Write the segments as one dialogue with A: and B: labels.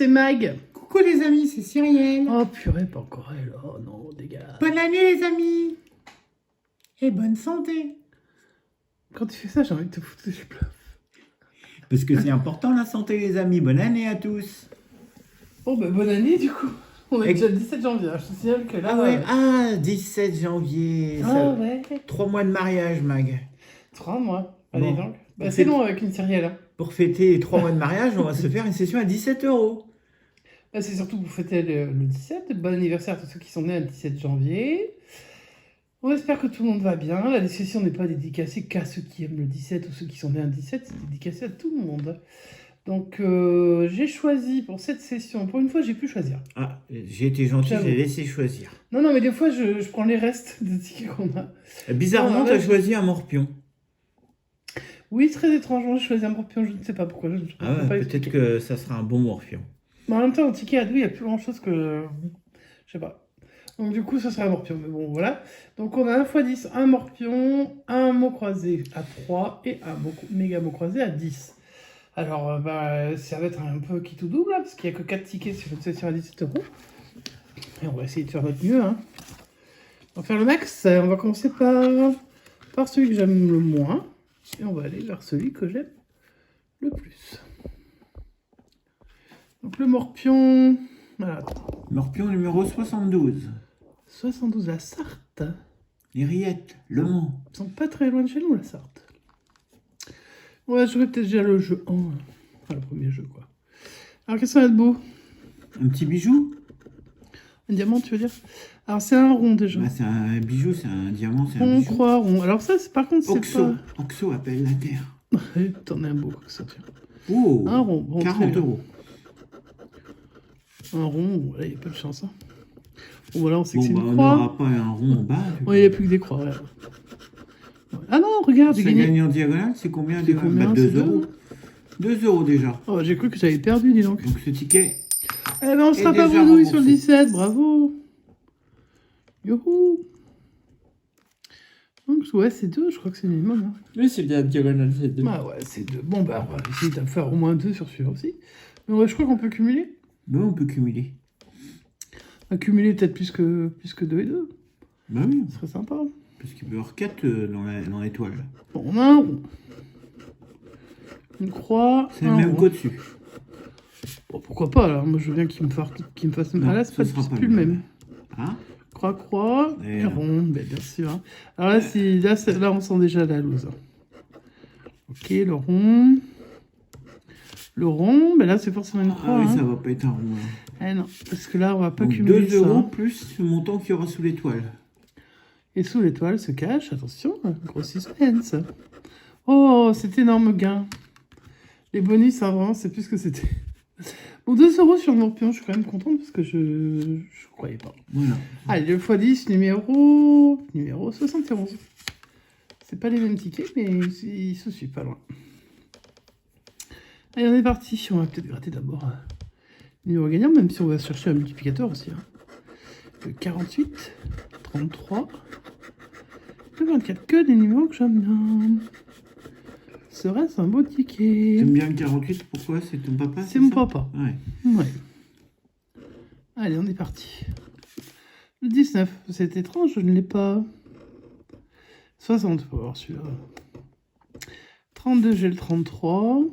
A: c'est Mag.
B: Coucou les amis, c'est Cyrielle.
A: Oh purée, pas encore elle. Oh non, dégage.
B: Bonne année les amis. Et bonne santé.
A: Quand tu fais ça, j'ai envie de te foutre du plaf.
B: Parce que c'est important la santé les amis. Bonne année à tous.
A: Bon bah bonne année du coup. On est déjà le 17 janvier, je te signale que là...
B: Ah ouais, 17 janvier.
A: Ah ouais.
B: 3 mois de mariage Mag.
A: 3 mois. Allez
B: Bon.
A: donc. Bah, c'est long avec une Cyrielle. Hein.
B: Pour fêter les 3 mois de mariage, on va se faire une session à 17 €.
A: Bah, c'est surtout pour fêter le 17. Bon anniversaire à tous ceux qui sont nés le 17 janvier. On espère que tout le monde va bien. La session n'est pas dédicacée qu'à ceux qui aiment le 17 ou ceux qui sont nés le 17. C'est dédicacé à tout le monde. Donc j'ai choisi pour cette session. Pour une fois, j'ai pu choisir.
B: Ah, j'ai été gentil, j'ai laissé choisir.
A: Non, mais des fois, je prends les restes des tickets qu'on a.
B: Bizarrement, tu as choisi un morpion.
A: Oui, très étrangement, j'ai choisi un morpion. Je ne sais pas pourquoi.
B: Peut-être que ça sera un bon morpion.
A: Mais en même temps, au ticket à deux, il n'y a plus grand-chose que... Je sais pas. Donc du coup, ce sera un morpion. Mais bon, voilà. Donc on a 1 x 10, un morpion, un mot croisé à 3 et un méga mot croisé à 10. Alors, ça va être un peu qui tout double, hein, parce qu'il n'y a que 4 tickets sur une session à 17 €. Et on va essayer de faire notre mieux. Hein. On va faire le max. On va commencer par celui que j'aime le moins. Et on va aller vers celui que j'aime le plus. Donc le morpion... Voilà.
B: Morpion numéro 72.
A: 72, la Sarthe.
B: Les Rillettes, Le Mans.
A: Ils sont pas très loin de chez nous, la Sarthe. Ouais, je jouerai peut-être déjà le jeu 1. Enfin, le premier jeu, quoi. Alors, qu'est-ce qu'on a de beau?
B: Un petit bijou?
A: Un diamant, tu veux dire? Alors, c'est un rond, déjà.
B: Bah, c'est un bijou, c'est un diamant, c'est un
A: Rond,
B: bijou.
A: croix, rond. Alors ça, par contre, c'est
B: Oxo.
A: pas...
B: Oxo appelle la terre.
A: T'en as un beau, ça, tiens.
B: Oh,
A: Un rond. Bon,
B: 40 €.
A: Un rond, voilà, il n'y a pas de chance. Hein. Bon, voilà, on sait que c'est
B: On
A: une croix.
B: n'aura pas un rond en bas.
A: Ouais, il n'y a plus que des croix, voilà. Ah non, regarde, j'ai
B: Ça
A: gagné.
B: gagne en diagonale, c'est combien?
A: C'est combien?
B: 2
A: C'est
B: €. 2 € déjà.
A: Oh, j'ai cru que j'avais perdu, dis donc.
B: Donc ce ticket...
A: Eh ben, on sera
B: est
A: pas
B: déjà
A: bredouille sur le
B: remboursé.
A: 17, bravo. Youhou. Donc, ouais, c'est 2, je crois que c'est le minimum. Hein.
C: Oui, c'est bien diagonale, c'est 2.
A: Ah ouais, c'est 2. Bon, bah, on va essayer d'en faire au moins 2 sur celui-là aussi. Mais ouais, je crois qu'on peut cumuler.
B: Ben, on peut cumuler.
A: On va cumuler peut-être plus que 2 et 2.
B: Ben oui,
A: Ce serait sympa.
B: parce qu'il peut y avoir 4 dans l'étoile.
A: Bon, on a un rond. Une croix.
B: C'est le même qu'au-dessus.
A: Bon, pourquoi pas, là. Moi, je veux bien qu'il me fasse...
B: Non,
A: Ah, là,
B: ce
A: c'est
B: sera pas
A: plus le même.
B: Hein?
A: Croix,
B: Et
A: et rond, bien sûr. Hein. Alors là, là, on sent déjà la loose. Ok, le rond. Le rond, mais là, c'est forcément une croix.
B: Ah oui,
A: hein.
B: ça va pas être un rond.
A: Eh non, parce que là, on va pas
B: Donc
A: cumuler
B: 2
A: ça.
B: € plus le montant qu'il y aura sous l'étoile.
A: Et sous l'étoile se cache, attention, gros suspense. Oh, cet énorme gain. Les bonus, ça, vraiment, c'est plus ce que c'était. Bon, 2 € sur le morpion, je suis quand même contente parce que je croyais pas.
B: Voilà.
A: Allez, le x10, numéro 71. C'est pas les mêmes tickets, mais ils se suivent pas loin. Allez, on est parti. On va peut-être gratter d'abord le numéro gagnant, même si on va chercher un multiplicateur aussi. Hein. Le 48, 33, le 24. Que des numéros que j'aime bien. Serait-ce un beau ticket?
B: T'aimes bien le 48, pourquoi? C'est ton papa?
A: C'est mon
B: ça
A: papa.
B: Ouais.
A: Ouais. Allez, on est parti. Le 19, c'est étrange, je ne l'ai pas. 60, faut voir celui-là. 32, j'ai le 33.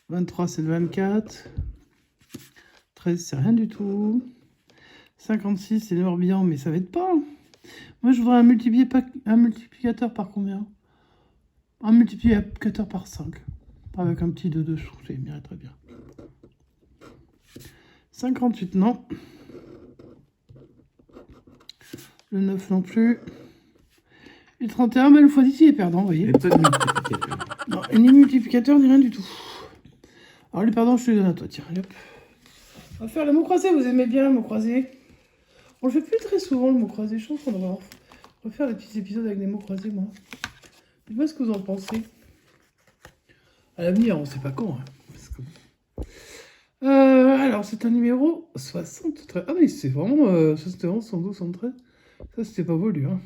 A: 23, c'est le 24. 13, c'est rien du tout. 56, c'est le Morbihan, mais ça va être pas. Moi, je voudrais un multiplicateur par combien? Un multiplicateur par 5. Avec un petit 2, je trouve que ça irait très bien. 58, non. Le 9 non plus. Et le 31, mais le x10, il est perdant, vous voyez.
B: Et pas de multiplicateur.
A: Non, ni multiplicateur, ni rien du tout. Alors, les perdants, je te les donne à toi, tiens, allez, hop. On va faire le mot croisé, vous aimez bien le mot croisé? On le fait plus très souvent, le mot croisé. Je pense qu'on devrait refaire des petits épisodes avec des mots croisés, moi. Dites-moi ce que vous en pensez. À l'avenir, on sait pas quand. Hein, parce que... alors, c'est un numéro 73. Ah, mais c'est vraiment 71, 112, 113. Ça, c'était pas voulu. Hein.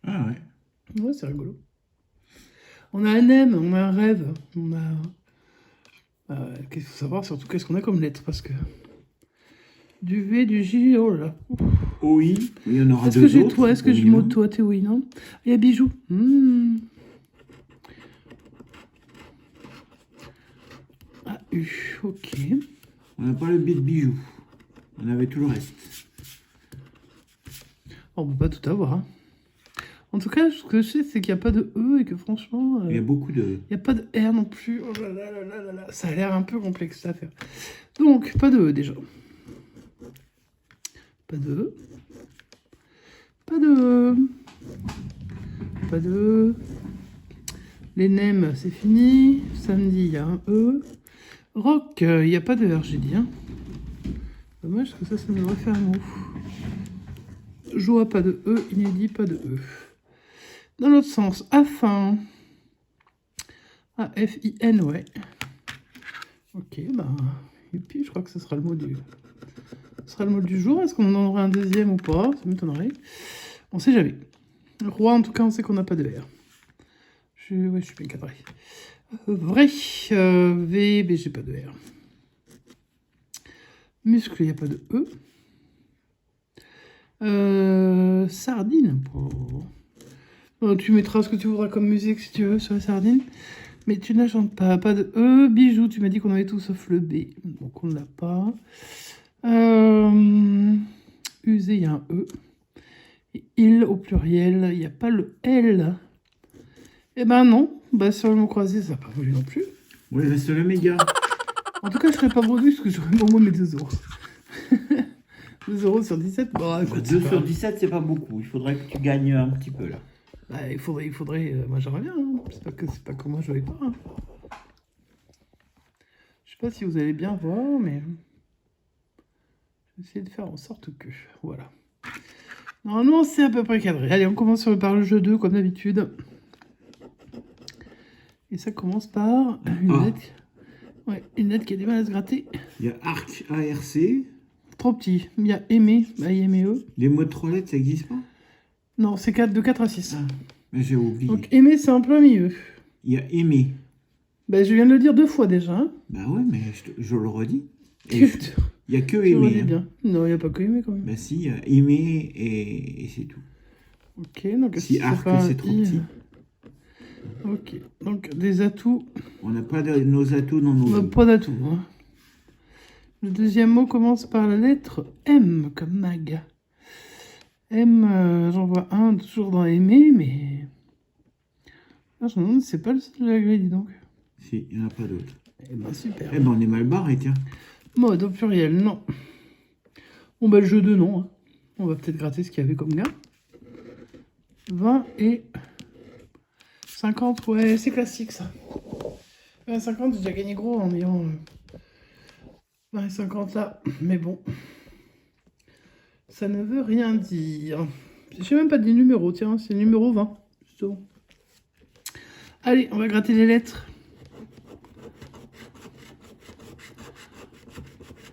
B: Ah ouais.
A: Ouais, c'est rigolo. On a un aime, on a un rêve, on a Qu'il faut savoir surtout qu'est-ce qu'on a comme lettre, parce que du V, du J, oh là.
B: Oui, il y en aura
A: Est-ce que
B: deux
A: j'ai
B: autres.
A: toi? Est-ce que j'ai le mot toi? T'es oui, non? Il y a bijoux. Ah, U, ok.
B: On n'a pas le B de bijoux. On avait tout le reste.
A: On peut pas tout avoir. Hein. En tout cas, ce que je sais, c'est qu'il n'y a pas de E et que franchement,
B: Il y a beaucoup de...
A: il n'y a pas de R non plus. Oh là là là là là là. Ça a l'air un peu complexe à faire. Donc, pas de E déjà. Pas de E. Pas de E. Pas de E. Les nems, c'est fini. Samedi, il y a un E. Rock, il n'y a pas de R, j'ai dit. Hein. Dommage que ça devrait faire un mot. Joie, pas de E. Inédit, pas de E. Dans l'autre sens, afin. A-F-I-N, ouais. Ok, bah. Et puis, je crois que ce sera le mot du... Ce sera le mot du jour. Est-ce qu'on en aura un deuxième ou pas? Ça m'étonnerait. On sait jamais. Roi, en tout cas, on sait qu'on n'a pas de R. Ouais, je suis bien cadré. Vrai. V, B, j'ai pas de R. Muscle, il n'y a pas de E. Sardine. Oh. Tu mettras ce que tu voudras comme musique si tu veux sur la sardine. Mais tu ne la chantes pas. Pas de E. Bijoux, tu m'as dit qu'on avait tout sauf le B. Donc on ne l'a pas. Usé, il y a un E. Et il au pluriel, il n'y a pas le L. Eh ben non. Bah sur le mot croisé, ça n'a pas voulu non plus.
B: Oui, il reste le méga.
A: En tout cas, je ne serais pas bredouille parce que j'aurais au moins mes 2 euros. 2 euros sur 17. Bon, écoute,
B: 2 sur 17, c'est pas beaucoup. Il faudrait que tu gagnes un petit peu là.
A: Bah, il faudrait. Moi, j'aimerais bien. Hein. C'est pas que moi, je ne pas. Hein. Je sais pas si vous allez bien voir, mais je vais essayer de faire en sorte que. Voilà. Normalement, c'est à peu près cadré. Allez, on commence par le jeu 2, comme d'habitude. Et ça commence par une lettre. Ouais, une lettre qui a du mal à se gratter.
B: Il y a ARC, ARC.
A: Trop petit. Il y a aimer, A-I-M-E.
B: Les mots de 3 lettres, ça n'existe pas?
A: Non, c'est de 4 à 6.
B: Ah, mais j'ai oublié.
A: Donc aimer, c'est en plein milieu.
B: Il y a aimer.
A: Ben, je viens de le dire 2 fois déjà. Hein.
B: Bah ouais, mais je le redis.
A: Il
B: n'y a que aimer. Hein.
A: Bien. Non, il n'y a pas que aimer quand même.
B: Bah si, il y a aimer et c'est tout.
A: Ok, donc
B: si arc, c'est trop petit.
A: Ok, donc des atouts.
B: On n'a pas nos atouts dans nos...
A: On n'a pas d'atouts. Hein. Le deuxième mot commence par la lettre M, comme mag. M, j'en vois un toujours dans aimer, mais... Ah, je me demande si c'est pas le seul de la grille, dis donc.
B: Si, il n'y en a pas d'autres.
A: Eh ben super.
B: Eh ben on est mal barré, tiens.
A: Mode au pluriel, non. Bon bah le jeu de non. Hein. On va peut-être gratter ce qu'il y avait comme gars. 20 et 50, ouais, c'est classique ça. 20 et 50, j'ai déjà gagné gros en ayant 20 et 50 là. Mais bon, ça ne veut rien dire. Je sais même pas des numéros, tiens, c'est le numéro 20. Justement. Allez, on va gratter les lettres.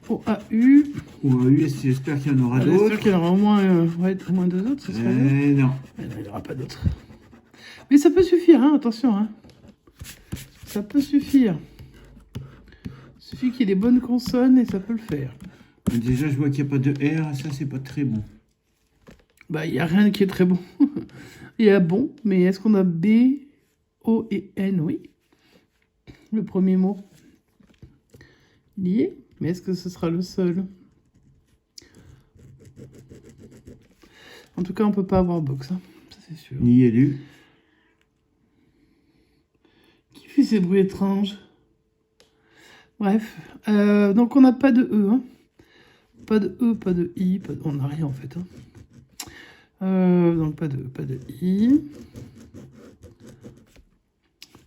A: O-A-U.
B: O-A-U, j'espère qu'il y en aura d'autres.
A: J'espère qu'il y en aura au moins 2 autres, ce serait bien.
B: Non.
A: Il n'y aura pas d'autres. Mais ça peut suffire, hein, attention. Hein. Ça peut suffire. Il suffit qu'il y ait des bonnes consonnes et ça peut le faire.
B: Déjà, je vois qu'il n'y a pas de R, ça, c'est pas très bon.
A: Bah, il n'y a rien qui est très bon. Il y a bon, mais est-ce qu'on a B, O et N? Oui. Le premier mot. Lié. Mais est-ce que ce sera le seul? En tout cas, on peut pas avoir box, hein. Ça c'est sûr.
B: Ni élu.
A: Qui fait ces bruits étranges? Bref. Donc on n'a pas de E. Hein. Pas de E, pas de I. On n'a rien en fait. Hein. Donc pas de I.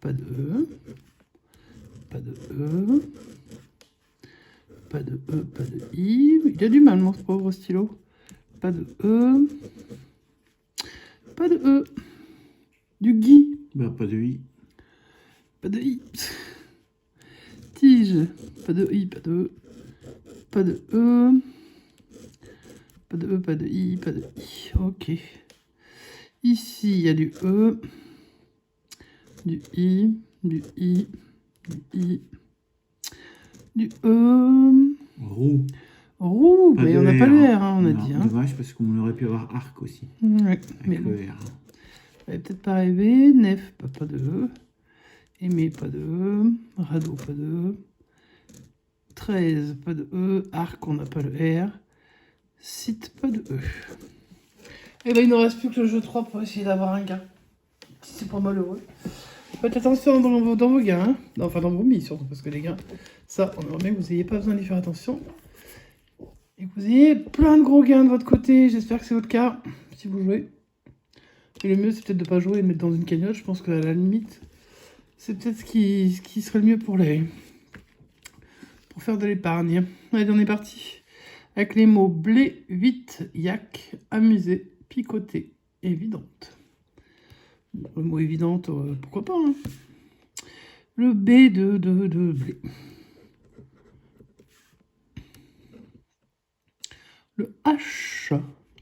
A: Pas de E. Pas de E. Pas de E, pas de I. Il a du mal, mon pauvre stylo. Pas de E. Pas de E. Du gui.
B: Bah, pas de I.
A: Pas de I. Tige. Pas de I, pas de E. Pas de E. Pas de E, pas de I, pas de I. Ok. Ici, il y a du E. Du I. Du I. Du I. Du E.
B: Roux.
A: Roux,
B: Pas
A: mais
B: de
A: on n'a pas le
B: R.
A: R, hein, on a
B: Non,
A: dit. Hein.
B: dommage parce qu'on aurait pu avoir arc aussi.
A: Ouais,
B: Avec
A: mais
B: le
A: bon.
B: R.
A: Ça va peut-être pas arriver. Nef, pas de E. Aimé, pas de E. Radeau, pas de E. 13, pas de E. Arc, on n'a pas le R. Site, pas de E. Et ben il ne reste plus que le jeu 3 pour essayer d'avoir un gain. Si c'est pas malheureux. Faites attention dans vos gains. Hein. Non, enfin dans vos mises surtout, parce que les gains, ça, on aimerait bien que vous n'ayez pas besoin d'y faire attention. Et que vous ayez plein de gros gains de votre côté. J'espère que c'est votre cas, si vous jouez. Et le mieux, c'est peut-être de ne pas jouer et de mettre dans une cagnotte. Je pense qu'à la limite, c'est peut-être ce qui serait le mieux pour faire de l'épargne. Allez, on est parti. Avec les mots blé, 8, yak, amusé, picoté, évidente. Le mot évidente, pourquoi pas. Hein. Le B de blé. Le H.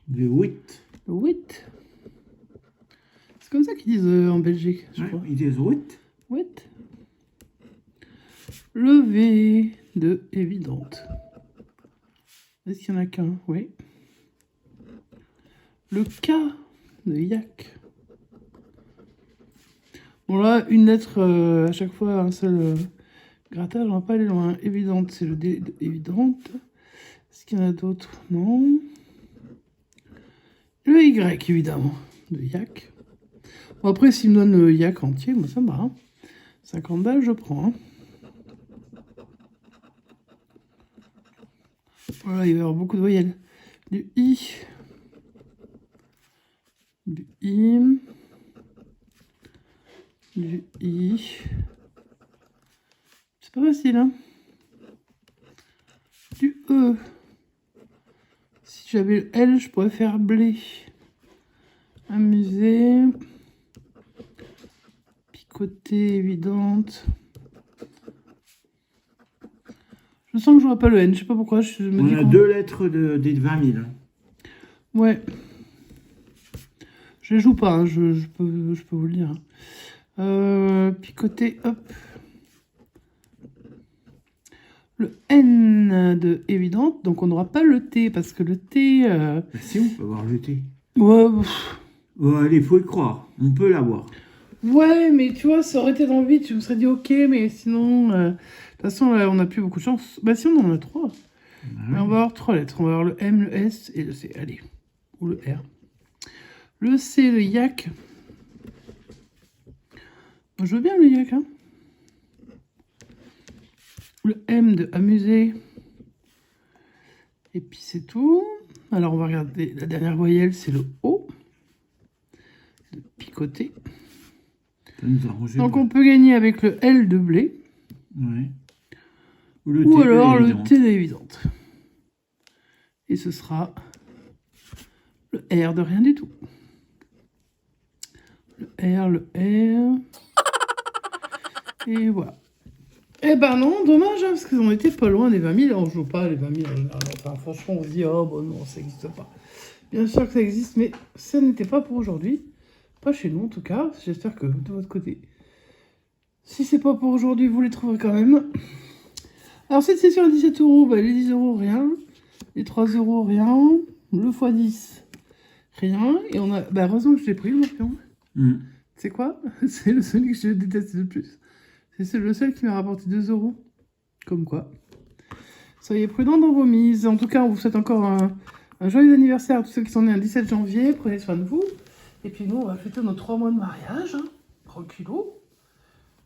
B: Le 8.
A: Le 8. C'est comme ça qu'ils disent en Belgique, je crois.
B: Ils disent 8.
A: 8. Le V de évidente. Est-ce qu'il y en a qu'un? Oui. Le K de yak. Bon là, une lettre à chaque fois, un seul grattage, on va pas aller loin. Évidente, c'est le D de évidente. Est-ce qu'il y en a d'autres? Non. Le Y, évidemment, de yak. Bon, après, s'il me donne le yak entier, moi ça me va. Hein. 50 balles, je prends. Hein. Voilà, il va y avoir beaucoup de voyelles. Du I. Du I. Du I. C'est pas facile, hein. Du E. Si j'avais le L, je pourrais faire blé. Amusé. Picoté, évidente. Je sens que je vois pas le N, je sais pas pourquoi.
B: On a 2 lettres des 20 000.
A: Ouais. Je les joue pas, hein, je peux vous le dire. Picoté, hop. Le N de évidente, donc on n'aura pas le T, parce que le T...
B: Bah si, on peut avoir le T.
A: Ouais,
B: allez, il faut y croire. On peut l'avoir.
A: ouais, mais tu vois, ça aurait été dans le vide, je me serais dit ok, mais sinon... de toute façon, là, on n'a plus beaucoup de chance. Bah si, on en a 3.
B: Bah
A: Mais on va avoir 3 lettres. On va avoir le M, le S et le C. Allez. Ou le R. Le C, le yak. Je veux bien le yak, hein. Le M de amuser. Et puis c'est tout. Alors on va regarder la dernière voyelle, c'est le O. De picoter.
B: Ça nous arrange
A: Donc
B: pas.
A: on peut gagner avec le L de blé.
B: Ouais.
A: Ou alors le T d'évidente. Et ce sera le R de rien du tout. Le R. Et voilà. Eh ben non, dommage, hein, parce qu'on était pas loin des 20 000. On joue pas les 20 000 en général. Enfin, franchement, on se dit, oh bon, non, ça n'existe pas. Bien sûr que ça existe, mais ça n'était pas pour aujourd'hui. Pas chez nous, en tout cas. J'espère que de votre côté, si c'est pas pour aujourd'hui, vous les trouverez quand même. Alors, cette session à 17 €, bah, les 10 €, rien. Les 3 €, rien. Le x10, rien. Et on a. Bah, heureusement que je l'ai pris, le morpion. C'est quoi? C'est le seul que je déteste le plus. C'est le seul qui m'a rapporté 2 €. Comme quoi. Soyez prudents dans vos mises. En tout cas, on vous souhaite encore un joyeux anniversaire à tous ceux qui sont nés le 17 janvier. Prenez soin de vous. Et puis nous, on va fêter nos 3 mois de mariage. Hein, tranquillou.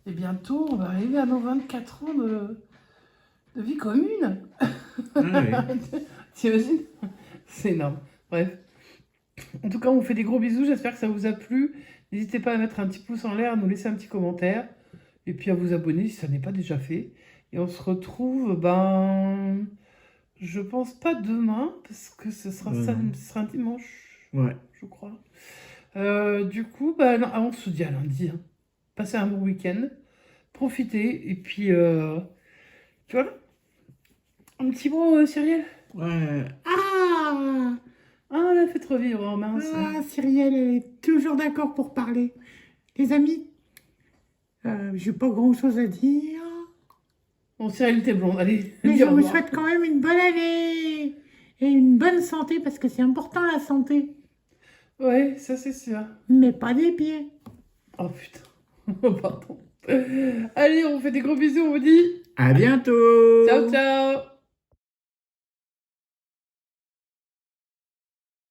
A: Et bientôt, on va arriver à nos 24 ans de vie commune.
B: Ah ouais.
A: T'imagines? C'est énorme. Bref. En tout cas, on vous fait des gros bisous. J'espère que ça vous a plu. N'hésitez pas à mettre un petit pouce en l'air, à nous laisser un petit commentaire. Et puis à vous abonner si ça n'est pas déjà fait. Et on se retrouve, je pense pas demain, parce que ce sera un dimanche,
B: Ouais.
A: je crois. Du coup, non, on se dit à lundi. Hein. Passez un bon week-end. Profitez. Et puis, tu vois, un petit mot, Cyrielle.
B: Ouais.
A: Ah, elle a fait trop vivre, oh, mince.
C: Cyrielle, elle est toujours d'accord pour parler. Les amis, j'ai pas grand chose à dire.
A: Bon, Cyril, t'es blonde. Allez,
C: Mais
A: dis
C: je
A: au
C: vous
A: revoir.
C: souhaite quand même une bonne année et une bonne santé parce que c'est important la santé,
A: Ouais, ça c'est sûr.
C: mais pas des pieds.
A: Oh putain. Oh, pardon. Allez, on fait des gros bisous, on vous dit
B: À bientôt.
A: ciao, ciao.